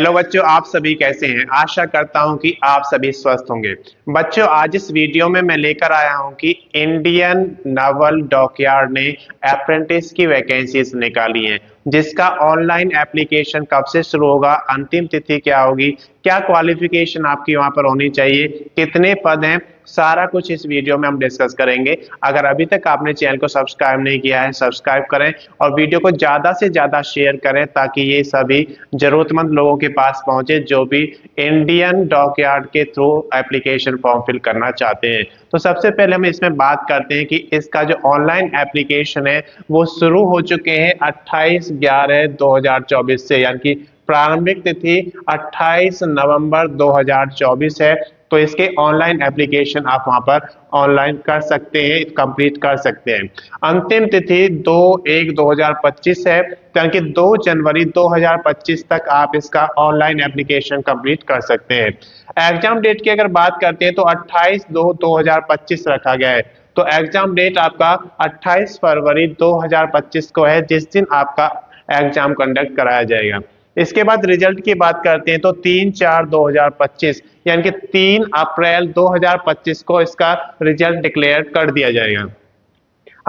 Hello बच्चों, आप सभी कैसे हैं। आशा करता हूं कि आप सभी स्वस्थ होंगे। बच्चों, आज इस वीडियो में मैं लेकर आया हूं कि इंडियन नावल डॉकयार्ड ने अप्रेंटिस की वैकेंसीज निकाली हैं, जिसका ऑनलाइन एप्लीकेशन कब से शुरू होगा, अंतिम तिथि क्या होगी, क्या क्वालिफिकेशन आपकी वहां पर होनी चाहिए, कितने पद हैं, सारा कुछ इस वीडियो में हम डिस्कस करेंगे। अगर अभी तक आपने चैनल को सब्सक्राइब नहीं किया है, सब्सक्राइब करें और वीडियो को ज्यादा से ज्यादा शेयर करें ताकि ये सभी जरूरतमंद लोगों के पास पहुंचे जो भी इंडियन डॉकयार्ड के थ्रू एप्लीकेशन फॉर्म फिल करना चाहते हैं। तो सबसे पहले हम इसमें बात करते हैं कि इसका जो ऑनलाइन एप्लीकेशन है वो शुरू हो चुके हैं 28/11/2024 से, यानी कि प्रारंभिक तिथि 28 नवंबर 2024 है। तो इसके ऑनलाइन एप्लीकेशन आप वहां पर ऑनलाइन कर सकते हैं, कंप्लीट कर सकते हैं। अंतिम तिथि 2/1/2025 है, यानी कि 2 जनवरी 2025 तक आप इसका ऑनलाइन एप्लीकेशन कंप्लीट कर सकते हैं। एग्जाम डेट की अगर बात करते हैं तो 28/2/2025 रखा गया है। तो एग्जाम डेट आपका 28 फरवरी 2025 को है, जिस दिन आपका एग्जाम कंडक्ट कराया जाएगा। इसके बाद रिजल्ट की बात करते हैं तो 3/4/2025 यानी कि 3 अप्रैल 2025 को इसका रिजल्ट डिक्लेयर कर दिया जाएगा।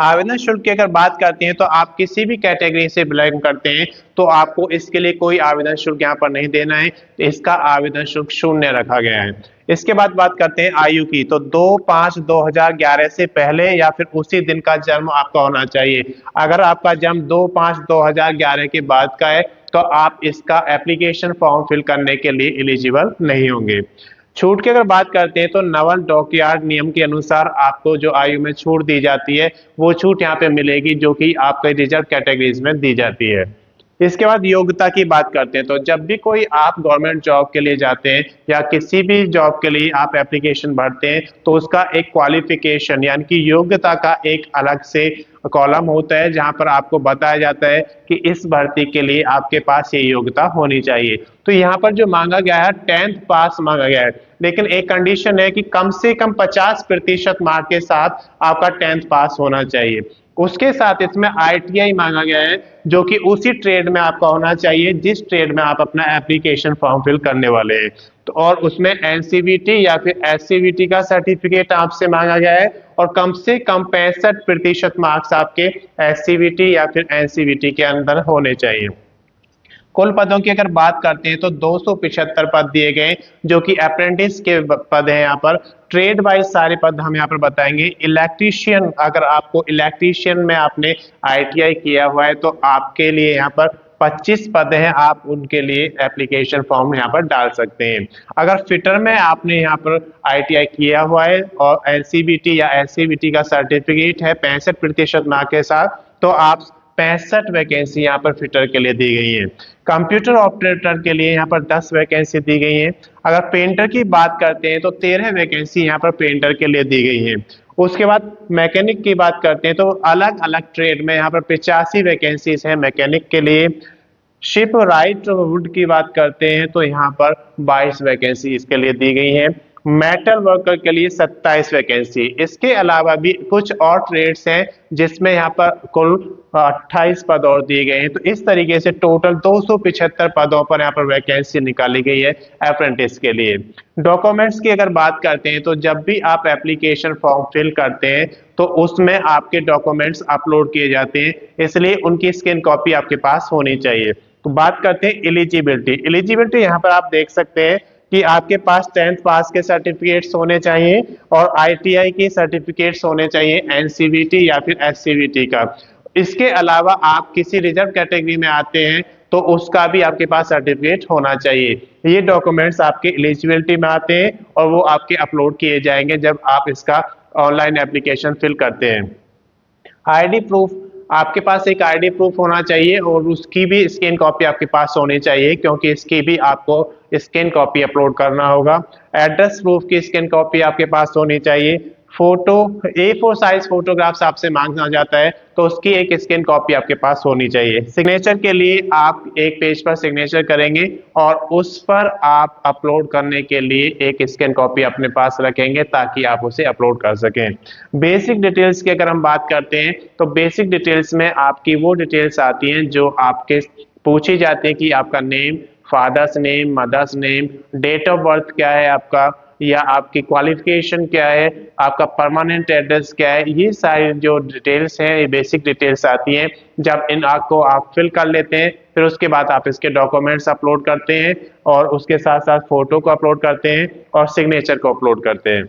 आवेदन शुल्क की अगर बात करते हैं तो आप किसी भी कैटेगरी से बिलोंग करते हैं तो आपको इसके लिए कोई आवेदन शुल्क यहाँ पर नहीं देना है। तो इसका आवेदन शुल्क 0 रखा गया है। इसके बाद बात करते हैं आयु की, तो 2/5/2011 से पहले या फिर उसी दिन का जन्म आपका होना चाहिए। अगर आपका जन्म 2/5/2011 के बाद का है तो आप इसका एप्लीकेशन फॉर्म फिल करने के लिए एलिजिबल नहीं होंगे। छूट की अगर बात करते हैं तो नावल डॉकयार्ड नियम के अनुसार आपको जो आयु में छूट दी जाती है वो छूट यहाँ पे मिलेगी, जो कि आपके रिजर्व कैटेगरीज में दी जाती है। इसके बाद योग्यता की बात करते हैं तो जब भी कोई आप गवर्नमेंट जॉब के लिए जाते हैं या किसी भी जॉब के लिए आप एप्लीकेशन भरते हैं तो उसका एक क्वालिफिकेशन यानी कि योग्यता का एक अलग से कॉलम होता है, जहां पर आपको बताया जाता है कि इस भर्ती के लिए आपके पास ये योग्यता होनी चाहिए। तो यहाँ पर जो मांगा गया है 10th पास मांगा गया है, लेकिन एक कंडीशन है कि कम से कम 50% मार्क के साथ आपका 10th पास होना चाहिए। उसके साथ इसमें ITI मांगा गया है, जो कि उसी ट्रेड में आपका होना चाहिए जिस ट्रेड में आप अपना एप्लीकेशन फॉर्म फिल करने वाले हैं। तो और उसमें NCVT या फिर SCVT का सर्टिफिकेट आपसे मांगा गया है और कम से कम 65% मार्क्स आपके SCVT या फिर NCVT के अंदर होने चाहिए। कुल पदों की अगर बात करते हैं तो 275 पद दिए गए जो कि अप्रेंटिस के पद हैं। यहाँ पर ट्रेड वाइज सारे पद हम यहाँ पर बताएंगे। इलेक्ट्रीशियन, अगर आपको इलेक्ट्रीशियन में आपने ITI किया हुआ है तो आपके लिए यहाँ पर 25 पद हैं, आप उनके लिए एप्लीकेशन फॉर्म यहाँ पर डाल सकते हैं। अगर फिटर में आपने यहाँ पर ITI किया हुआ है और NCVT या SCVT का सर्टिफिकेट है 65% मार्क के साथ, तो आप 65 वैकेंसी यहाँ पर फिटर के लिए दी गई है। कंप्यूटर ऑपरेटर के लिए यहाँ पर 10 वैकेंसी दी गई है। अगर पेंटर की बात करते हैं तो 13 वैकेंसी यहाँ पर पेंटर के लिए दी गई है। उसके बाद मैकेनिक की बात करते हैं तो अलग अलग ट्रेड में यहाँ पर 85 वैकेंसीज है मैकेनिक के लिए। शिप राइट वुड की बात करते हैं तो यहाँ पर 22 वैकेंसी इसके लिए दी गई है। मेटल वर्कर के लिए 27 वैकेंसी। इसके अलावा भी कुछ और ट्रेड्स हैं जिसमें यहाँ पर कुल 28 पद और दिए गए हैं। तो इस तरीके से टोटल 275 पदों पर यहाँ पर वैकेंसी निकाली गई है अप्रेंटिस के लिए। डॉक्यूमेंट्स की अगर बात करते हैं तो जब भी आप एप्लीकेशन फॉर्म फिल करते हैं तो उसमें आपके डॉक्यूमेंट्स अपलोड किए जाते हैं, इसलिए उनकी स्कैन कॉपी आपके पास होनी चाहिए। तो बात करते हैं एलिजिबिलिटी यहाँ पर आप देख सकते हैं कि आपके पास 10th पास के सर्टिफिकेट्स होने चाहिए और ITI के सर्टिफिकेट्स होने चाहिए, NCVT या फिर SCVT का। इसके अलावा आप किसी रिजर्व कैटेगरी में आते हैं तो उसका भी आपके पास सर्टिफिकेट होना चाहिए। ये डॉक्यूमेंट्स आपके एलिजिबिलिटी में आते हैं और वो आपके अपलोड किए जाएंगे जब आप इसका ऑनलाइन एप्लीकेशन फिल करते हैं। ID प्रूफ, आपके पास एक ID प्रूफ होना चाहिए और उसकी भी स्कैन कॉपी आपके पास होनी चाहिए, क्योंकि इसकी भी आपको स्कैन कॉपी अपलोड करना होगा। एड्रेस प्रूफ की स्कैन कॉपी आपके पास होनी चाहिए। फोटो A4 साइज फोटोग्राफ्स आपसे मांगा जाता है तो उसकी एक स्कैन कॉपी आपके पास होनी चाहिए। सिग्नेचर के लिए आप एक पेज पर सिग्नेचर करेंगे और उस पर आप अपलोड करने के लिए एक स्कैन कॉपी अपने पास रखेंगे ताकि आप उसे अपलोड कर सकें। बेसिक डिटेल्स की अगर हम बात करते हैं तो बेसिक डिटेल्स में आपकी वो डिटेल्स आती हैं जो आपके पूछी जाती है कि आपका name, father's name, mother's name, date of birth क्या है आपका, या आपकी क्वालिफिकेशन क्या है, आपका परमानेंट एड्रेस क्या है, ये सारी जो डिटेल्स हैं, ये बेसिक डिटेल्स आती हैं। जब इन आपको आप फिल कर लेते हैं, फिर उसके बाद आप इसके डॉक्यूमेंट्स अपलोड करते हैं और उसके साथ साथ फोटो को अपलोड करते हैं और सिग्नेचर को अपलोड करते हैं।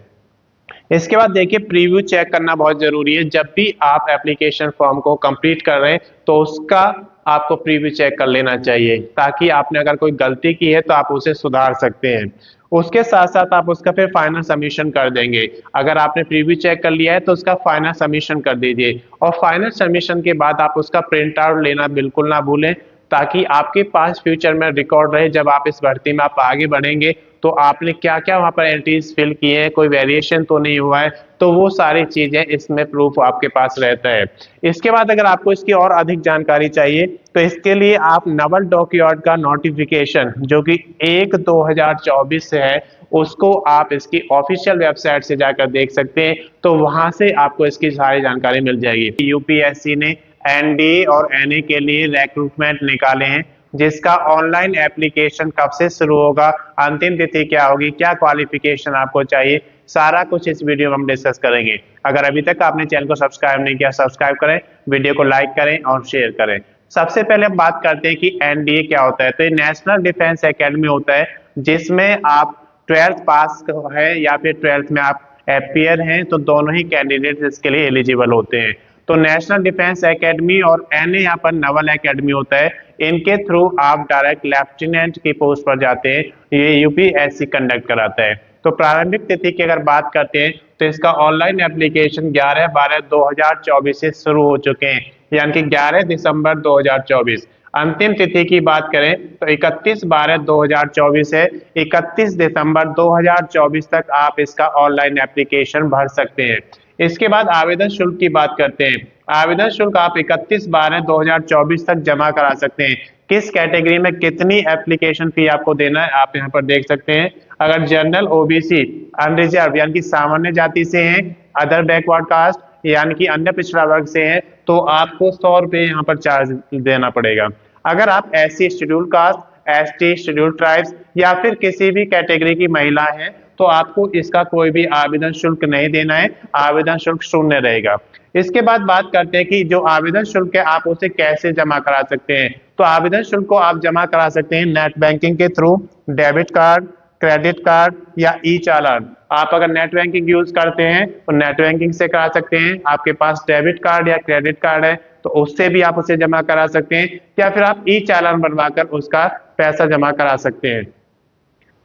इसके बाद देखिए प्रीव्यू चेक करना बहुत जरूरी है। जब भी आप एप्लीकेशन फॉर्म को कंप्लीट कर रहे हैं तो उसका आपको प्रीव्यू चेक कर लेना चाहिए, ताकि आपने अगर कोई गलती की है तो आप उसे सुधार सकते हैं। उसके साथ साथ आप उसका फिर फाइनल सबमिशन कर देंगे। अगर आपने प्रीव्यू चेक कर लिया है तो उसका फाइनल सबमिशन कर दीजिए, और फाइनल सबमिशन के बाद आप उसका प्रिंट आउट लेना बिल्कुल ना भूलें, ताकि आपके पास फ्यूचर में रिकॉर्ड रहे। जब आप इस भर्ती में आप आगे बढ़ेंगे तो आपने क्या क्या वहां पर एंट्रीज फिल किए हैं, कोई वेरिएशन तो नहीं हुआ है, तो वो सारी चीजें इसमें प्रूफ आपके पास रहता है। इसके बाद अगर आपको इसकी और अधिक जानकारी चाहिए तो इसके लिए आप नवल डॉक्यूमेंट का नोटिफिकेशन जो कि 1/2024 से है, उसको आप इसकी ऑफिशियल वेबसाइट से जाकर देख सकते हैं। तो वहां से आपको इसकी सारी जानकारी मिल जाएगी। यूपीएससी ने एनडीए और एनए के लिए रिक्रूटमेंट निकाले हैं, जिसका ऑनलाइन एप्लीकेशन कब से शुरू होगा, अंतिम तिथि क्या होगी, क्या क्वालिफिकेशन आपको चाहिए, सारा कुछ इस वीडियो में हम डिस्कस करेंगे। अगर अभी तक आपने चैनल को सब्सक्राइब नहीं किया, सब्सक्राइब करें, वीडियो को लाइक करें और शेयर करें। सबसे पहले हम बात करते हैं कि एनडीए क्या होता है। तो ये नेशनल डिफेंस एकेडमी होता है, जिसमें आप 12th पास है या फिर 12th में आप अपियर हैं, तो दोनों ही कैंडिडेट इसके लिए एलिजिबल होते हैं। तो नेशनल डिफेंस एकेडमी और एनए यहाँ पर नवल एकेडमी होता है, इनके थ्रू आप डायरेक्ट लेफ्टिनेंट की पोस्ट पर जाते हैं। ये यूपीएससी कंडक्ट कराता है। तो प्रारंभिक तिथि की अगर बात करते हैं तो इसका ऑनलाइन एप्लीकेशन 11/12/2024 से शुरू हो चुके हैं, यानी कि 11 दिसंबर 2024। अंतिम तिथि की बात करें तो 31/12/2024 है, 31 दिसंबर 2024 तक आप इसका ऑनलाइन एप्लीकेशन भर सकते हैं। इसके बाद आवेदन शुल्क की बात करते हैं। आवेदन शुल्क आप 31/12/2024 तक जमा करा सकते हैं। किस कैटेगरी में कितनी एप्लीकेशन फी आपको देना है आप यहाँ पर देख सकते हैं। अगर जनरल, ओबीसी, अनरिजर्व यानी कि सामान्य जाति से हैं, अदर बैकवर्ड कास्ट यानी कि अन्य पिछड़ा वर्ग से हैं, तो आपको 100 रुपये यहाँ पर चार्ज देना पड़ेगा। अगर आप SC schedule caste, ST schedule tribes या फिर किसी भी कैटेगरी की महिला है तो आपको इसका कोई भी आवेदन शुल्क नहीं देना है, आवेदन शुल्क शून्य रहेगा। इसके बाद बात करते हैं कि जो आवेदन शुल्क है आप उसे कैसे जमा करा सकते हैं। तो आवेदन शुल्क को आप जमा करा सकते हैं नेट बैंकिंग के through, debit card, credit card या ई चालान। आप अगर नेट बैंकिंग यूज करते हैं तो नेट बैंकिंग से करा सकते हैं। आपके पास डेबिट कार्ड या क्रेडिट कार्ड है तो उससे भी आप उसे जमा करा सकते हैं, या फिर आप ई चालान बनवाकर उसका पैसा जमा करा सकते हैं।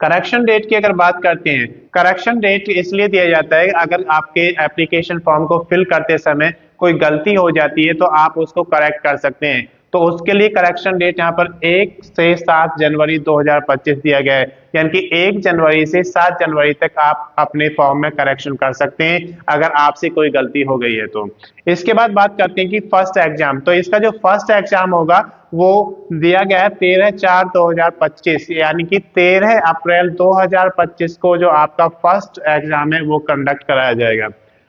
करेक्शन डेट की अगर बात करते हैं, करेक्शन डेट इसलिए दिया जाता है अगर आपके एप्लीकेशन फॉर्म को फिल करते समय कोई गलती हो जाती है तो आप उसको करेक्ट कर सकते हैं। तो उसके लिए करेक्शन डेट यहाँ पर 1 से 7 जनवरी 2025 दिया गया है, यानी कि 1 जनवरी से 7 जनवरी तक आप अपने फॉर्म में करेक्शन कर सकते हैं अगर आपसे कोई गलती हो गई है तो। इसके बाद बात करते हैं कि फर्स्ट एग्जाम। तो इसका जो फर्स्ट एग्जाम होगा वो दिया गया है 13/4/2025, यानी कि 13 अप्रैल 2025 को जो आपका फर्स्ट एग्जाम है वो कंडक्ट कराया जाएगा।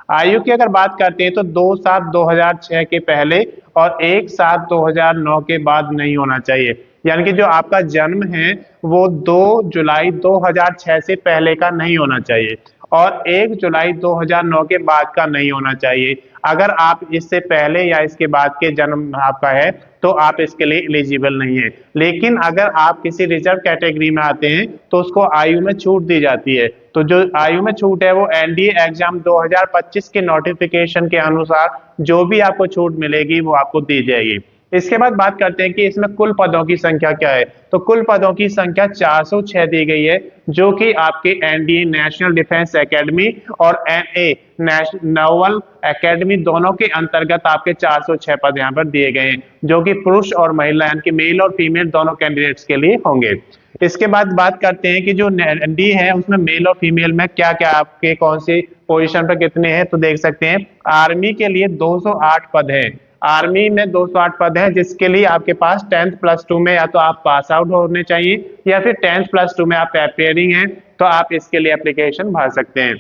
आयु की अगर बात करते हैं तो 2/7/2006 के पहले और 1/7/2009 के बाद नहीं होना चाहिए, यानी कि जो आपका जन्म है वो 2 जुलाई 2006 से पहले का नहीं होना चाहिए और 1 जुलाई 2009 के बाद का नहीं होना चाहिए। अगर आप इससे पहले या इसके बाद के जन्म आपका है तो आप इसके लिए एलिजिबल नहीं है। लेकिन अगर आप किसी रिजर्व कैटेगरी में आते हैं तो उसको आयु में छूट दी जाती है। तो जो आयु में छूट है वो एनडीए एग्जाम 2025 के नोटिफिकेशन के अनुसार जो भी आपको छूट मिलेगी वो आपको दी जाएगी। इसके बाद बात करते हैं कि इसमें कुल पदों की संख्या क्या है। तो कुल पदों की संख्या 406 दी गई है, जो कि आपके एनडीए नेशनल डिफेंस एकेडमी और एनए नवल एकेडमी दोनों के अंतर्गत आपके 406 पद यहाँ पर दिए गए हैं, जो कि पुरुष और महिला यानी कि मेल और फीमेल दोनों कैंडिडेट्स के लिए होंगे। इसके बाद बात करते हैं कि जो एनडीए है उसमें मेल और फीमेल में क्या क्या आपके कौन सी पोजीशन पर कितने हैं। तो देख सकते हैं आर्मी के लिए 208 पद है, आर्मी में 208 पद हैं, जिसके लिए आपके पास 10th+2 में या तो आप पास आउट होने चाहिए या फिर 10th+2 में आप अपियरिंग हैं, तो आप इसके लिए एप्लीकेशन भर सकते हैं।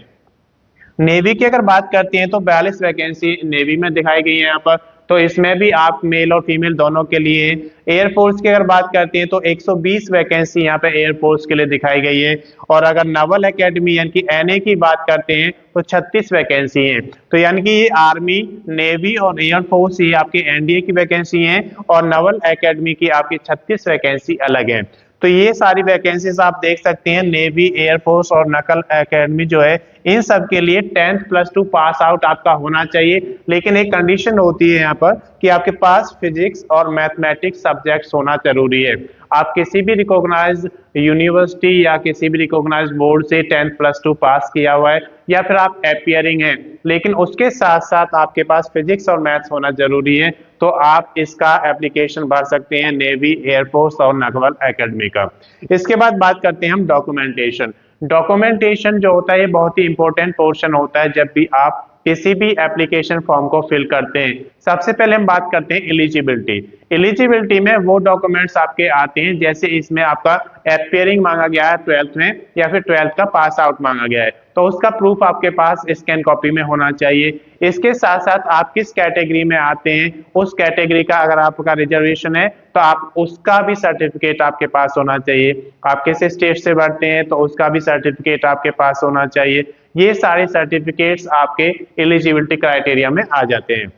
नेवी की अगर बात करते हैं तो 42 वैकेंसी नेवी में दिखाई गई है यहाँ पर। तो इसमें भी आप मेल और फीमेल दोनों के लिए। एयरफोर्स की अगर बात करते हैं तो 120 वैकेंसी यहाँ पे एयरफोर्स के लिए दिखाई गई है। और अगर नवल एकेडमी यानी कि एनए की बात करते हैं तो 36 वैकेंसी है। तो यानी कि ये आर्मी, नेवी और एयरफोर्स ये आपके एनडीए की वैकेंसी है और नवल एकेडमी की आपकी 36 वैकेंसी अलग है। तो ये सारी वैकेंसीज आप देख सकते हैं, नेवी, एयरफोर्स और नकल एकेडमी जो है इन सब के लिए 10th+2 पास आउट आपका होना चाहिए। लेकिन एक कंडीशन होती है यहाँ पर कि आपके पास फिजिक्स और मैथमेटिक्स सब्जेक्ट्स होना जरूरी है। आप किसी भी रिकॉग्नाइज्ड यूनिवर्सिटी या किसी भी रिकॉग्नाइज्ड बोर्ड से 10th+2 पास किया हुआ है या फिर आप अपियरिंग हैं, लेकिन उसके साथ साथ आपके पास फिजिक्स और मैथ्स होना जरूरी है। तो आप इसका एप्लीकेशन भर सकते हैं नेवी, एयरफोर्स और नकवल एकेडमी का। इसके बाद बात करते हैं हम डॉक्यूमेंटेशन। डॉक्यूमेंटेशन जो होता है ये बहुत ही इंपॉर्टेंट पोर्शन होता है जब भी आप किसी भी एप्लीकेशन फॉर्म को फिल करते हैं। सबसे पहले हम बात करते हैं एलिजिबिलिटी। एलिजिबिलिटी में वो डॉक्यूमेंट्स आपके आते हैं, जैसे इसमें आपका अपियरिंग मांगा गया है 12th में या फिर 12th का पास आउट मांगा गया है, तो उसका प्रूफ आपके पास स्कैन कॉपी में होना चाहिए। इसके साथ साथ आप किस कैटेगरी में आते हैं, उस कैटेगरी का अगर आपका रिजर्वेशन है तो आप उसका भी सर्टिफिकेट आपके पास होना चाहिए। आप किस स्टेट से बढ़ते हैं तो उसका भी सर्टिफिकेट आपके पास होना चाहिए। ये सारे सर्टिफिकेट्स आपके एलिजिबिलिटी क्राइटेरिया में आ जाते हैं।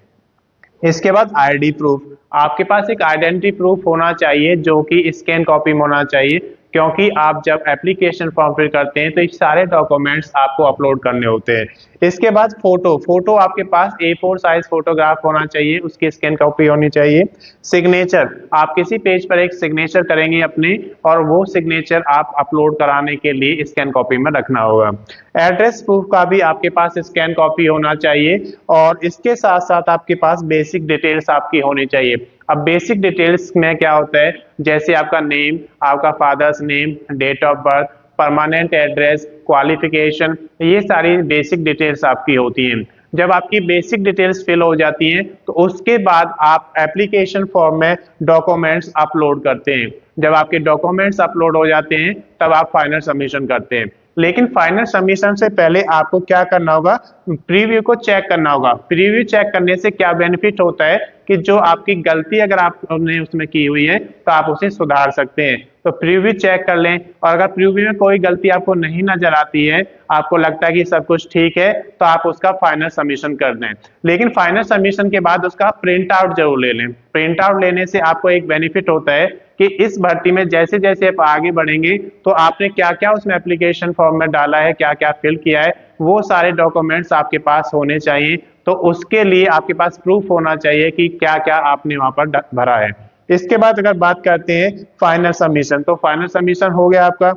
इसके बाद आईडी प्रूफ, आपके पास एक आइडेंटिटी प्रूफ होना चाहिए जो कि स्कैन कॉपी में होना चाहिए, क्योंकि आप जब एप्लीकेशन फॉर्म फिल करते हैं तो ये सारे डॉक्यूमेंट्स आपको अपलोड करने होते हैं। इसके बाद फोटो आपके पास A4 साइज फोटोग्राफ होना चाहिए, उसकी स्कैन कॉपी होनी चाहिए। सिग्नेचर, आप किसी पेज पर एक सिग्नेचर करेंगे अपने और वो सिग्नेचर आप अपलोड कराने के लिए स्कैन कॉपी में रखना होगा। एड्रेस प्रूफ का भी आपके पास स्कैन कॉपी होना चाहिए और इसके साथ साथ आपके पास बेसिक डिटेल्स आपकी होनी चाहिए। अब बेसिक डिटेल्स में क्या होता है, जैसे आपका नेम, आपका father's name, date of birth, permanent address, qualification, ये सारी बेसिक डिटेल्स आपकी होती हैं। जब आपकी बेसिक डिटेल्स फिल हो जाती हैं तो उसके बाद आप एप्लीकेशन फॉर्म में डॉक्यूमेंट्स अपलोड करते हैं। जब आपके डॉक्यूमेंट्स अपलोड हो जाते हैं तब आप फाइनल सबमिशन करते हैं। लेकिन फाइनल सबमिशन से पहले आपको क्या करना होगा, प्रीव्यू को चेक करना होगा। प्रीव्यू चेक करने से क्या बेनिफिट होता है कि जो आपकी गलती अगर आपने उसमें की हुई है तो आप उसे सुधार सकते हैं। तो प्रीव्यू चेक कर लें और अगर प्रीव्यू में कोई गलती आपको नहीं नजर आती है, आपको लगता है कि सब कुछ ठीक है, तो आप उसका फाइनल सबमिशन कर दें। लेकिन फाइनल सबमिशन के बाद उसका प्रिंट आउट जरूर ले लें। प्रिंट आउट लेने से आपको एक बेनिफिट होता है कि इस भर्ती में जैसे जैसे आप आगे बढ़ेंगे तो आपने क्या क्या उसमें एप्लीकेशन फॉर्म में डाला है, क्या क्या फिल किया है, वो सारे डॉक्यूमेंट्स आपके पास होने चाहिए। तो उसके लिए आपके पास प्रूफ होना चाहिए कि क्या क्या आपने वहां पर भरा है। इसके बाद अगर बात करते हैं फाइनल सबमिशन, तो फाइनल सबमिशन हो गया आपका।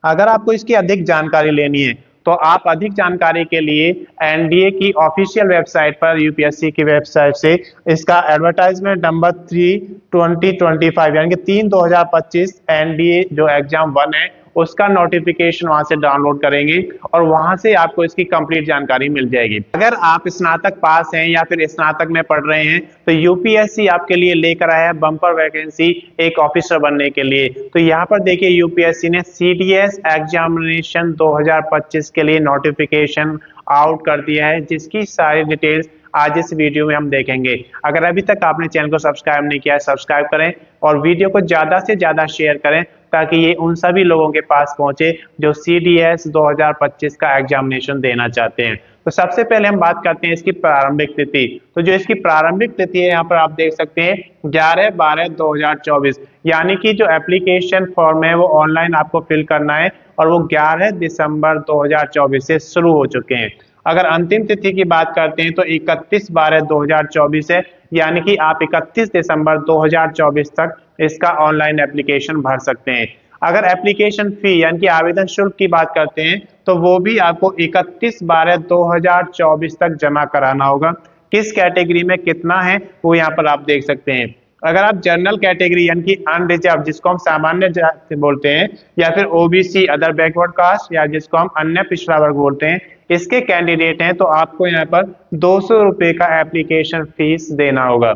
अगर आपको इसकी अधिक जानकारी लेनी है तो आप अधिक जानकारी के लिए एनडीए की ऑफिशियल वेबसाइट पर, यूपीएससी की वेबसाइट से इसका एडवर्टाइजमेंट नंबर 3/2025 यानी कि 3/2025 एनडीए जो एग्जाम 1 है उसका नोटिफिकेशन वहां से डाउनलोड करेंगे और वहां से आपको इसकी कंप्लीट जानकारी मिल जाएगी। अगर आप स्नातक पास हैं या फिर स्नातक में पढ़ रहे हैं तो यूपीएससी आपके लिए लेकर आया है बम्पर वैकेंसी एक ऑफिसर बनने के लिए। तो यहाँ पर देखिए यूपीएससी ने सीडीएस एग्जामिनेशन 2025 के लिए नोटिफिकेशन आउट कर दिया है, जिसकी सारी डिटेल्स आज इस वीडियो में हम देखेंगे। अगर अभी तक आपने चैनल को सब्सक्राइब नहीं किया है, सब्सक्राइब करें और वीडियो को ज्यादा से ज्यादा शेयर करें ताकि ये उन सभी लोगों के पास पहुंचे जो सीडीएस 2025 का एग्जामिनेशन देना चाहते हैं। तो सबसे पहले हम बात करते हैं इसकी प्रारंभिक तिथि। तो जो इसकी प्रारंभिक तिथि है यहाँ पर आप देख सकते हैं 11/12/2024, यानी कि जो एप्लीकेशन फॉर्म है वो ऑनलाइन आपको फिल करना है और वो 11 दिसंबर 2024 से शुरू हो चुके हैं। अगर अंतिम तिथि की बात करते हैं तो 31/12/2024 है, यानी कि आप 31 दिसंबर 2024 तक इसका ऑनलाइन एप्लीकेशन भर सकते हैं। अगर एप्लीकेशन फी यानी कि आवेदन शुल्क की बात करते हैं तो वो भी आपको 31/12/2024 तक जमा कराना होगा। किस कैटेगरी में कितना है वो यहाँ पर आप देख सकते हैं। अगर आप जनरल कैटेगरी यानी कि अनरिजर्व जिसको हम सामान्य जाति बोलते हैं, या फिर ओबीसी अदर बैकवर्ड कास्ट या जिसको हम अन्य पिछड़ा वर्ग बोलते हैं, इसके कैंडिडेट हैं तो आपको यहाँ पर 200 रुपए का एप्लीकेशन फीस देना होगा।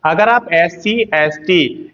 अगर आप SC ST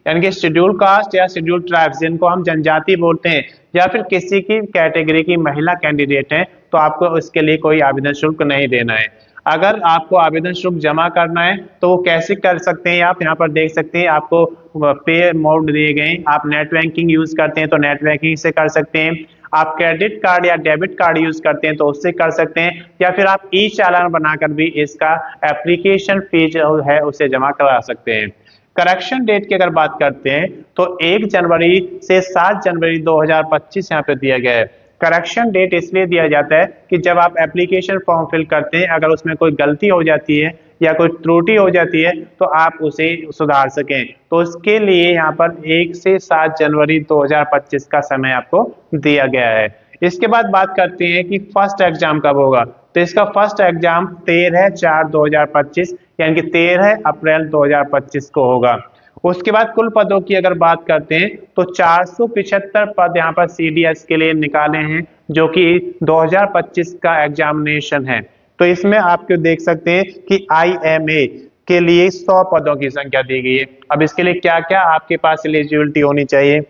यानी कि शेड्यूल कास्ट या शेड्यूल ट्राइब्स जिनको हम जनजाति बोलते हैं या फिर किसी की कैटेगरी की महिला कैंडिडेट हैं तो आपको इसके लिए कोई आवेदन शुल्क नहीं देना है। अगर आपको आवेदन शुल्क जमा करना है तो वो कैसे कर सकते हैं, आप यहाँ पर देख सकते हैं आपको पे मोड दिए गए हैं। आप नेट बैंकिंग यूज करते हैं तो नेट बैंकिंग से कर सकते हैं, आप क्रेडिट कार्ड या डेबिट कार्ड यूज करते हैं तो उससे कर सकते हैं, या फिर आप ई चालान बनाकर भी इसका एप्लीकेशन फी जो है उसे जमा करा सकते हैं। करेक्शन डेट की अगर बात करते हैं तो 1 जनवरी से 7 जनवरी 2025 यहाँ पे दिया गया है। करेक्शन डेट इसलिए दिया जाता है कि जब आप एप्लीकेशन फॉर्म फिल करते हैं अगर उसमें कोई गलती हो जाती है या कोई त्रुटि हो जाती है तो आप उसे सुधार सकें, तो उसके लिए यहाँ पर 1 से 7 जनवरी 2025 का समय आपको दिया गया है। इसके बाद बात करते हैं कि फर्स्ट एग्जाम कब होगा, तो इसका फर्स्ट एग्जाम 13/4/2025 यानी कि 13 अप्रैल 2025 को होगा। उसके बाद कुल पदों की अगर बात करते हैं तो 475 पद यहाँ पर CDS के लिए निकाले हैं जो कि 2025 का एग्जामिनेशन है। तो इसमें आपको देख सकते हैं कि IMA के लिए 100 पदों की संख्या दी गई है। अब इसके लिए क्या क्या आपके पास एलिजिबिलिटी होनी चाहिए,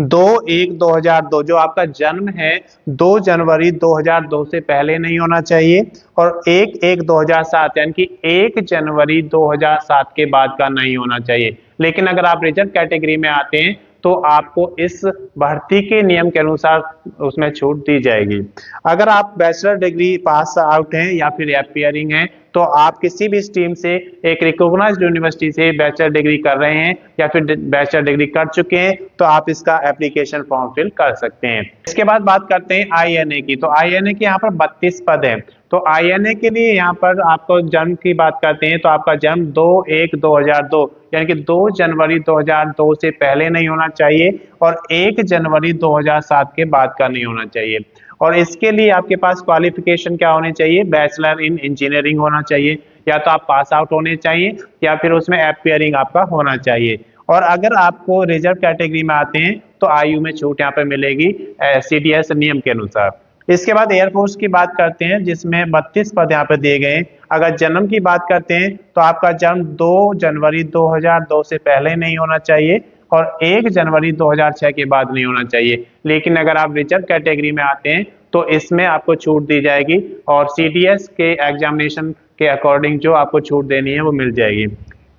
2/1/2002 जो आपका जन्म है 2 जनवरी 2002 से पहले नहीं होना चाहिए, और 1/1/2007 यानी कि 1 जनवरी 2007 के बाद का नहीं होना चाहिए। लेकिन अगर आप रिजर्व कैटेगरी में आते हैं तो आपको इस भर्ती के नियम के अनुसार उसमें छूट दी जाएगी। अगर आप बैचलर डिग्री पास आउट हैं या फिर एपियरिंग हैं तो आप किसी भी स्ट्रीम से एक रिकॉग्नाइज्ड यूनिवर्सिटी से बैचलर डिग्री कर रहे हैं या फिर बैचलर डिग्री कर चुके हैं तो आप इसका एप्लीकेशन फॉर्म फिल कर सकते हैं। इसके बाद बात करते हैं INA की, तो INA के यहाँ पर 32 पद हैं। तो INA के लिए यहाँ पर आपको जन्म की बात करते हैं तो आपका जन्म 2/1/2002 यानी कि 2 जनवरी 2002 से पहले नहीं होना चाहिए और 1 जनवरी 2007 के बाद का नहीं होना चाहिए। और इसके लिए आपके पास क्वालिफिकेशन क्या होनी चाहिए, बैचलर इन इंजीनियरिंग होना चाहिए, या तो आप पास आउट होने चाहिए या फिर उसमें एपियरिंग आपका होना चाहिए। और अगर आपको रिजर्व कैटेगरी में आते हैं तो आयु में छूट यहाँ पे मिलेगी CDS नियम के अनुसार। इसके बाद एयरफोर्स की बात करते हैं जिसमें 32 पद यहाँ पे दिए गए हैं। अगर जन्म की बात करते हैं तो आपका जन्म 2 जनवरी 2002 से पहले नहीं होना चाहिए और 1 जनवरी 2006 के बाद नहीं होना चाहिए। लेकिन अगर आप रिजर्व कैटेगरी में आते हैं तो इसमें आपको छूट दी जाएगी और CDS के एग्जामिनेशन के अकॉर्डिंग जो आपको छूट देनी है वो मिल जाएगी।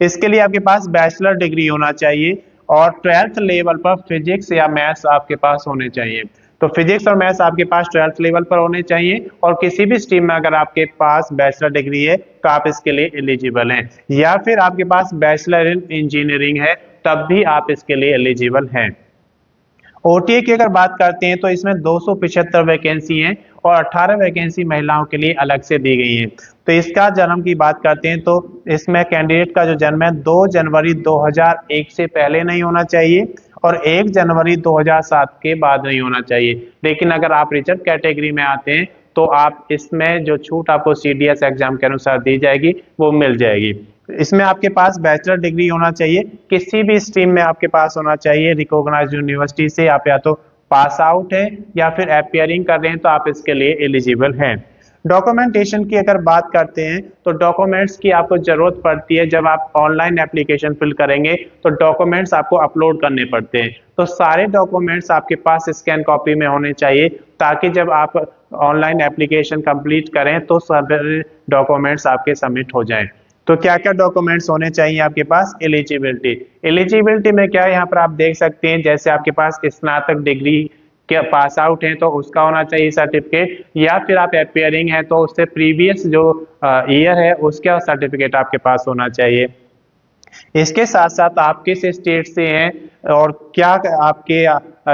इसके लिए आपके पास बैचलर डिग्री होना चाहिए और 12th लेवल पर फिजिक्स या मैथ्स आपके पास होने चाहिए। तो फिजिक्स और मैथ्स आपके पास 12th लेवल पर होने चाहिए और किसी भी स्ट्रीम में अगर आपके पास बैचलर डिग्री है तो आप इसके लिए एलिजिबल हैं, या फिर आपके पास बैचलर इन इंजीनियरिंग है तब भी आप इसके लिए एलिजिबल हैं। OTA की अगर बात करते हैं तो इसमें 275 वैकेंसी हैं और 18 वैकेंसी महिलाओं के लिए अलग से दी गई हैं। तो इसका जन्म की बात करते हैं तो इसमें कैंडिडेट का जो जन्म है 2 जनवरी 2001 से पहले नहीं होना चाहिए और 1 जनवरी 2007 के बाद नहीं होना चाहिए। लेकिन अगर आप रिजर्व कैटेगरी में आते हैं तो आप इसमें जो छूट आपको CDS एग्जाम के अनुसार दी जाएगी वो मिल जाएगी। इसमें आपके पास बैचलर डिग्री होना चाहिए, किसी भी स्ट्रीम में आपके पास होना चाहिए, रिकॉग्नाइज्ड यूनिवर्सिटी से आप या तो पास आउट है या फिर एपियरिंग कर रहे हैं तो आप इसके लिए एलिजिबल हैं। डॉक्यूमेंटेशन की अगर बात करते हैं तो डॉक्यूमेंट्स की आपको जरूरत पड़ती है, जब आप ऑनलाइन एप्लीकेशन फिल करेंगे तो डॉक्यूमेंट्स आपको अपलोड करने पड़ते हैं। तो सारे डॉक्यूमेंट्स आपके पास स्कैन कॉपी में होने चाहिए ताकि जब आप ऑनलाइन एप्लीकेशन कंप्लीट करें तो सारे डॉक्यूमेंट्स आपके सबमिट हो जाएं। तो क्या क्या डॉक्यूमेंट्स होने चाहिए आपके पास, एलिजिबिलिटी में क्या है यहाँ पर आप देख सकते हैं, जैसे आपके पास स्नातक डिग्री के पास आउट हैं तो उसका होना चाहिए सर्टिफिकेट, या फिर आप एपियरिंग है तो उससे प्रीवियस जो ईयर है उसका सर्टिफिकेट आपके पास होना चाहिए। इसके साथ साथ आप किस स्टेट से हैं और क्या आपके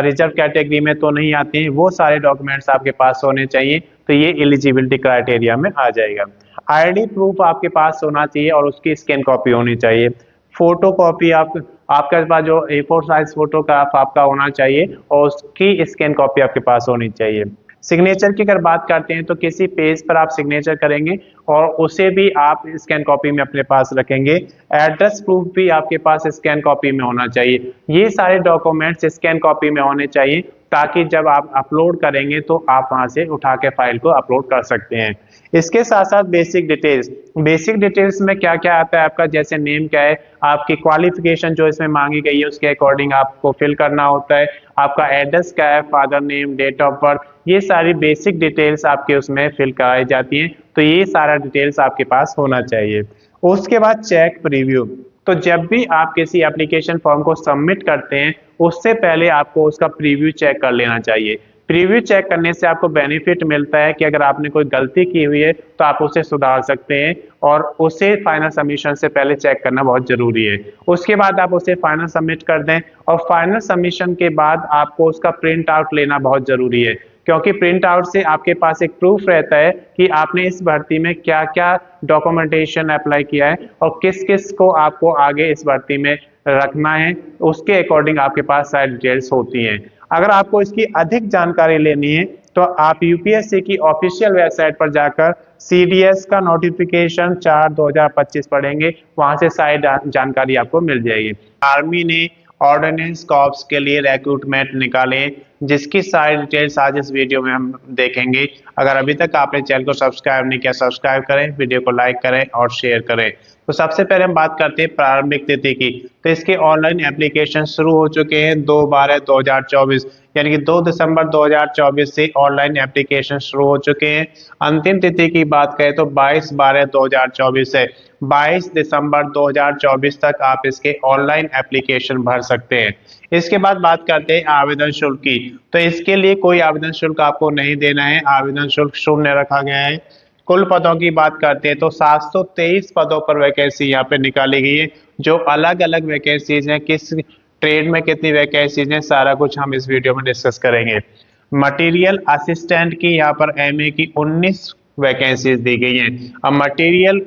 रिजर्व कैटेगरी में तो नहीं आते हैं वो सारे डॉक्यूमेंट्स आपके पास होने चाहिए, तो ये एलिजिबिलिटी क्राइटेरिया में आ जाएगा। ID प्रूफ आपके पास होना चाहिए और उसकी स्कैन कॉपी होनी चाहिए। फोटो कॉपी आपके पास जो A4 साइज फोटोग्राफ आपका होना चाहिए और उसकी स्कैन कॉपी आपके पास होनी चाहिए। सिग्नेचर की अगर बात करते हैं तो किसी पेज पर आप सिग्नेचर करेंगे और उसे भी आप स्कैन कॉपी में अपने पास रखेंगे। एड्रेस प्रूफ भी आपके पास स्कैन कॉपी में होना चाहिए। ये सारे डॉक्यूमेंट्स स्कैन कॉपी में होने चाहिए ताकि जब आप अपलोड करेंगे तो आप वहां से उठा के फाइल को अपलोड कर सकते हैं। इसके साथ साथ बेसिक डिटेल्स में क्या क्या आता है आपका, जैसे नेम क्या है, आपकी क्वालिफिकेशन जो इसमें मांगी गई है उसके अकॉर्डिंग आपको फिल करना होता है, आपका एड्रेस क्या है, father name, date of birth, ये सारी बेसिक डिटेल्स आपके उसमें फिल कराई जाती हैं। तो ये सारा डिटेल्स आपके पास होना चाहिए। उसके बाद चेक प्रीव्यू। तो जब भी आप किसी एप्लीकेशन फॉर्म को सबमिट करते हैं उससे पहले आपको उसका प्रीव्यू चेक कर लेना चाहिए। प्रीव्यू चेक करने से आपको बेनिफिट मिलता है कि अगर आपने कोई गलती की हुई है तो आप उसे सुधार सकते हैं, और उसे फाइनल सबमिशन से पहले चेक करना बहुत जरूरी है। उसके बाद आप उसे फाइनल सबमिट कर दें, और फाइनल सबमिशन के बाद आपको उसका प्रिंट आउट लेना बहुत जरूरी है, क्योंकि प्रिंट आउट से आपके पास एक प्रूफ रहता है कि आपने इस भर्ती में क्या क्या डॉक्यूमेंटेशन अप्लाई किया है और किस किस को आपको आगे इस भर्ती में रखना है, उसके अकॉर्डिंग आपके पास सारी डिटेल्स होती हैं। अगर आपको इसकी अधिक जानकारी लेनी है तो आप यूपीएससी की ऑफिशियल वेबसाइट पर जाकर सीडीएस का नोटिफिकेशन 4/2025 पढ़ेंगे, वहां से सारी जानकारी आपको मिल जाएगी। आर्मी ने ऑर्डिनेंस कॉर्प्स के लिए रिक्रूटमेंट निकाले, जिसकी सारी डिटेल्स आज इस वीडियो में हम देखेंगे। अगर अभी तक आपने चैनल को सब्सक्राइब नहीं किया, सब्सक्राइब करें, वीडियो को लाइक करें और शेयर करें। तो सबसे पहले हम बात करते हैं प्रारंभिक तिथि की। तो इसके ऑनलाइन एप्लीकेशन शुरू हो चुके हैं 2/12/2024, यानी कि 2 दिसंबर 2024 से ऑनलाइन एप्लीकेशन शुरू हो चुके हैं। अंतिम तिथि की बात करें तो 22/12/2024 है, 22 दिसंबर 2024 तक आप इसके ऑनलाइन एप्लीकेशन भर सकते हैं। इसके बाद बात करते हैं आवेदन शुल्क की। तो इसके लिए कोई आवेदन शुल्क आपको नहीं देना है, आवेदन शुल्क शून्य रखा गया है। कुल पदों की बात करते हैं तो 723 पदों पर वैकेंसी यहाँ पे निकाली गई है। जो अलग अलग वैकेंसीज हैं, किस ट्रेड में कितनी वैकेंसीज हैं, सारा कुछ हम इस वीडियो में डिस्कस करेंगे। मटेरियल असिस्टेंट की यहाँ पर एमए की 19 वैकेंसीज दी गई हैं। अब मटेरियल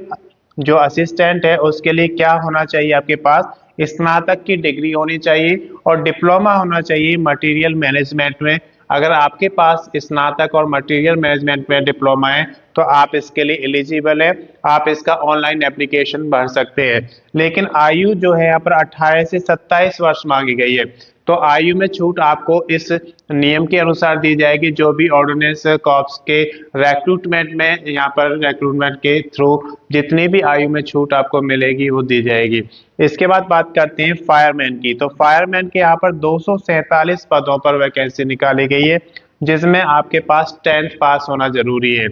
जो असिस्टेंट है उसके लिए क्या होना चाहिए, आपके पास स्नातक की डिग्री होनी चाहिए और डिप्लोमा होना चाहिए मटेरियल मैनेजमेंट में। अगर आपके पास स्नातक और मटेरियल मैनेजमेंट में डिप्लोमा है तो आप इसके लिए एलिजिबल है, आप इसका ऑनलाइन एप्लीकेशन भर सकते हैं। लेकिन आयु जो है यहाँ पर 18 से 27 वर्ष मांगी गई है, तो आयु में छूट आपको इस नियम के अनुसार दी जाएगी। जो भी ऑर्डिनेंस कॉर्प्स के रिक्रूटमेंट में यहाँ पर रिक्रूटमेंट के थ्रू जितनी भी आयु में छूट आपको मिलेगी वो दी जाएगी। इसके बाद बात करते हैं फायरमैन की। तो फायरमैन के यहाँ पर 247 पदों पर वैकेंसी निकाली गई है, जिसमें आपके पास 10th पास होना जरूरी है।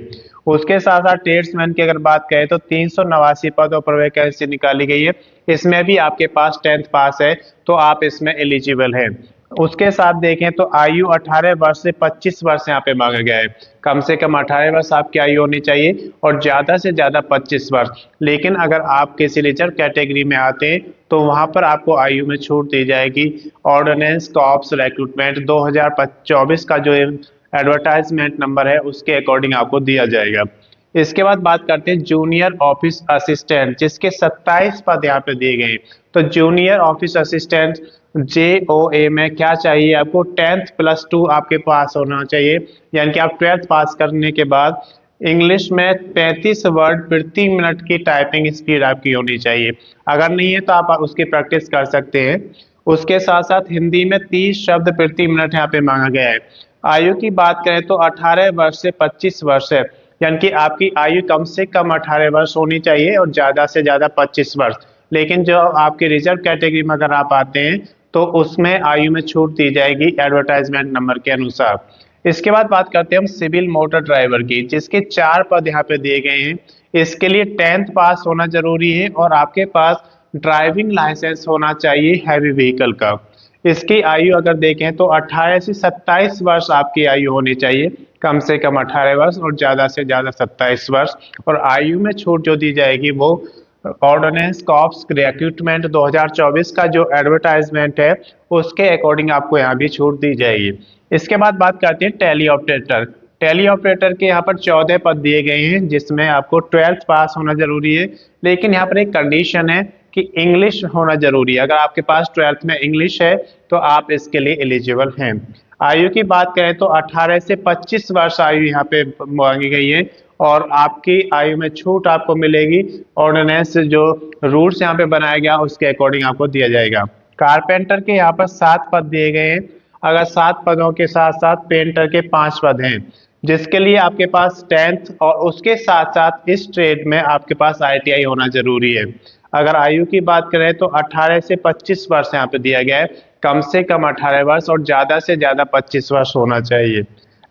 उसके साथ साथ ट्रेड्समैन की अगर बात करें तो 389 पदों पर वैकेंसी निकाली गई है, इसमें भी आपके पास 10th पास है तो आप इसमें एलिजिबल हैं। उसके साथ देखें तो आयु 18 वर्ष से 25 वर्ष यहाँ पे मांगा गया है। कम से कम 18 वर्ष आपकी आयु होनी चाहिए और ज्यादा से ज्यादा 25 वर्ष। लेकिन अगर आप किसी रिजर्व कैटेगरी में आते हैं तो वहां पर आपको आयु में छूट दी जाएगी। ऑर्डिनेंस कॉर्प्स रिक्रूटमेंट 2024 का जो एडवर्टाइजमेंट नंबर है उसके अकॉर्डिंग आपको दिया जाएगा। इसके बाद बात करते हैं जूनियर ऑफिस असिस्टेंट, जिसके 27 पद यहाँ पे दिए गए। तो जूनियर ऑफिस असिस्टेंट JOA में क्या चाहिए, आपको 10th + 2 आपके पास होना चाहिए, यानी कि आप 12th पास करने के बाद इंग्लिश में 35 वर्ड प्रति मिनट की टाइपिंग स्पीड आपकी होनी चाहिए। अगर नहीं है तो आप उसकी प्रैक्टिस कर सकते हैं। उसके साथ साथ हिंदी में 30 शब्द प्रति मिनट यहाँ पे मांगा गया है। आयु की बात करें तो 18 वर्ष से 25 वर्ष है, यानी कि आपकी आयु कम से कम 18 वर्ष होनी चाहिए और ज्यादा से ज्यादा 25 वर्ष। लेकिन जो आपके रिजर्व कैटेगरी में अगर आप आते हैं तो उसमें आयु में छूट दी जाएगी एडवर्टाइजमेंट नंबर के अनुसार। इसके बाद बात करते हैं हम सिविल मोटर ड्राइवर की, जिसके 4 पद यहाँ पे दिए गए हैं। इसके लिए 10th पास होना जरूरी है और आपके पास ड्राइविंग लाइसेंस होना चाहिए हैवी व्हीकल का। इसकी आयु अगर देखें तो 18 से 27 वर्ष आपकी आयु होनी चाहिए, कम से कम 18 वर्ष और ज्यादा से ज्यादा 27 वर्ष। और आयु में छूट जो दी जाएगी वो ऑर्डिनेंस कॉर्प्स रिक्रूटमेंट 2024 का जो एडवर्टाइजमेंट है उसके अकॉर्डिंग आपको यहाँ भी छूट दी जाएगी। इसके बाद बात करते हैं टेली ऑपरेटर। टेली ऑपरेटर के यहाँ पर 14 पद दिए गए हैं, जिसमें आपको 12th पास होना जरूरी है। लेकिन यहाँ पर एक कंडीशन है कि इंग्लिश होना जरूरी है। अगर आपके पास 12th में इंग्लिश है तो आप इसके लिए एलिजिबल हैं। आयु की बात करें तो 18 से 25 वर्ष आयु यहाँ पे मांगी गई है और आपकी आयु में छूट आपको मिलेगी। ऑर्डिनेंस जो रूल्स यहाँ पे बनाया गया उसके अकॉर्डिंग आपको दिया जाएगा। कारपेंटर के यहाँ पर 7 पद दिए गए हैं अगर 7 पदों के साथ साथ पेंटर के 5 पद हैं, जिसके लिए आपके पास 10th और उसके साथ साथ इस ट्रेड में आपके पास ITI होना जरूरी है। अगर आयु की बात करें तो 18 से 25 वर्ष यहाँ पे दिया गया है, कम से कम 18 वर्ष और ज़्यादा से ज़्यादा 25 वर्ष होना चाहिए।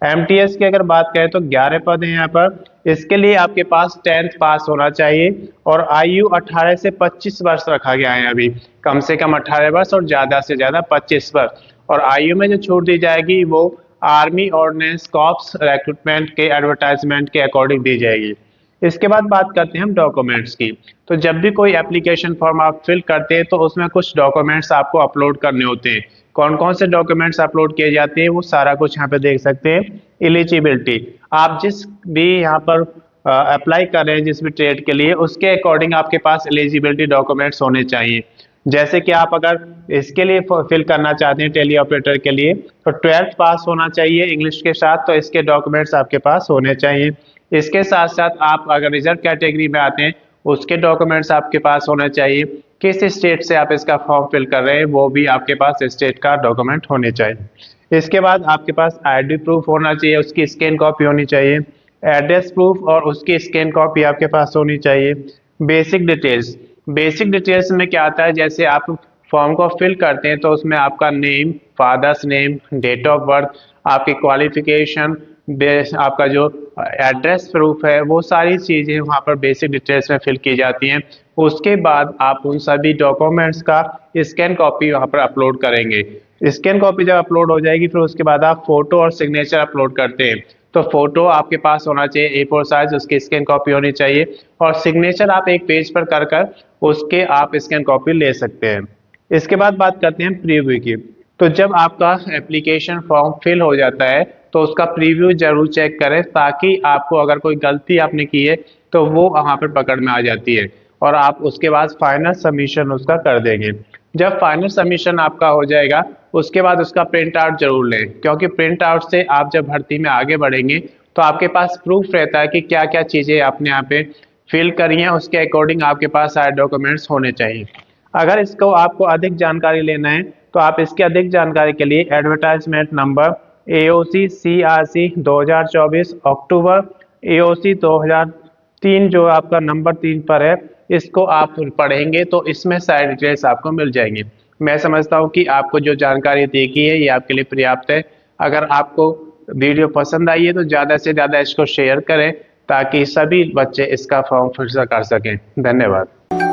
MTS की अगर बात करें तो 11 पद हैं यहाँ पर, इसके लिए आपके पास 10th पास होना चाहिए और आयु 18 से 25 वर्ष रखा गया है अभी, कम से कम 18 वर्ष और ज़्यादा से ज़्यादा 25 वर्ष। और आयु में जो छूट दी जाएगी वो आर्मी ऑर्डिनेंस कॉर्प्स रिक्रूटमेंट के एडवर्टाइजमेंट के अकॉर्डिंग दी जाएगी। इसके बाद बात करते हैं हम डॉक्यूमेंट्स की। तो जब भी कोई एप्लीकेशन फॉर्म आप फिल करते हैं तो उसमें कुछ डॉक्यूमेंट्स आपको अपलोड करने होते हैं। कौन कौन से डॉक्यूमेंट्स अपलोड किए जाते हैं वो सारा कुछ यहाँ पे देख सकते हैं। एलिजिबिलिटी, आप जिस भी यहाँ पर अप्लाई कर रहे हैं जिस भी ट्रेड के लिए, उसके अकॉर्डिंग आपके पास एलिजिबिलिटी डॉक्यूमेंट्स होने चाहिए। जैसे कि आप अगर इसके लिए फिल करना चाहते हैं टेली ऑपरेटर के लिए, तो 12th पास होना चाहिए इंग्लिश के साथ, तो इसके डॉक्यूमेंट्स आपके पास होने चाहिए। इसके साथ साथ आप अगर रिजर्व कैटेगरी में आते हैं उसके डॉक्यूमेंट्स आपके पास होने चाहिए। किस स्टेट से आप इसका फॉर्म फिल कर रहे हैं वो भी आपके पास स्टेट का डॉक्यूमेंट होने चाहिए। इसके बाद आपके पास ID प्रूफ होना चाहिए, उसकी स्कैन कॉपी होनी चाहिए। एड्रेस प्रूफ और उसकी स्कैन कॉपी आपके पास होनी चाहिए। बेसिक डिटेल्स, बेसिक डिटेल्स में क्या आता है, जैसे आप फॉर्म को फिल करते हैं तो उसमें आपका name, father's name, date of birth, आपकी क्वालिफिकेशन, आपका जो एड्रेस प्रूफ है, वो सारी चीज़ें वहाँ पर बेसिक डिटेल्स में फिल की जाती हैं। उसके बाद आप उन सभी डॉक्यूमेंट्स का स्कैन कॉपी वहाँ पर अपलोड करेंगे। स्कैन कॉपी जब अपलोड हो जाएगी फिर उसके बाद आप फोटो और सिग्नेचर अपलोड करते हैं, तो फोटो आपके पास होना चाहिए A4 साइज, उसकी स्कैन कॉपी होनी चाहिए और सिग्नेचर आप एक पेज पर कर कर उसके आप स्कैन कॉपी ले सकते हैं। इसके बाद बात करते हैं प्रीव्यू की। तो जब आपका एप्लीकेशन फॉर्म फिल हो जाता है तो उसका प्रीव्यू जरूर चेक करें, ताकि आपको अगर कोई गलती आपने की है तो वो वहाँ पर पकड़ में आ जाती है और आप उसके बाद फाइनल सबमिशन उसका कर देंगे। जब फाइनल सबमिशन आपका हो जाएगा उसके बाद उसका प्रिंट आउट जरूर लें, क्योंकि प्रिंट आउट से आप जब भर्ती में आगे बढ़ेंगे तो आपके पास प्रूफ रहता है कि क्या क्या चीज़ें आपने यहाँ पे फिल करी हैं, उसके अकॉर्डिंग आपके पास सारे डॉक्यूमेंट्स होने चाहिए। अगर इसको आपको अधिक जानकारी लेना है तो आप इसकी अधिक जानकारी के लिए एडवर्टाइजमेंट नंबर AOC CRC 2024 अक्टूबर AOC 2003 जो आपका नंबर 3 पर है, इसको आप पढ़ेंगे तो इसमें सारी डिटेल्स आपको मिल जाएंगी। मैं समझता हूँ कि आपको जो जानकारी दी गई है ये आपके लिए पर्याप्त है। अगर आपको वीडियो पसंद आई है तो ज़्यादा से ज़्यादा इसको शेयर करें ताकि सभी बच्चे इसका फॉर्म फिल कर सकें। धन्यवाद।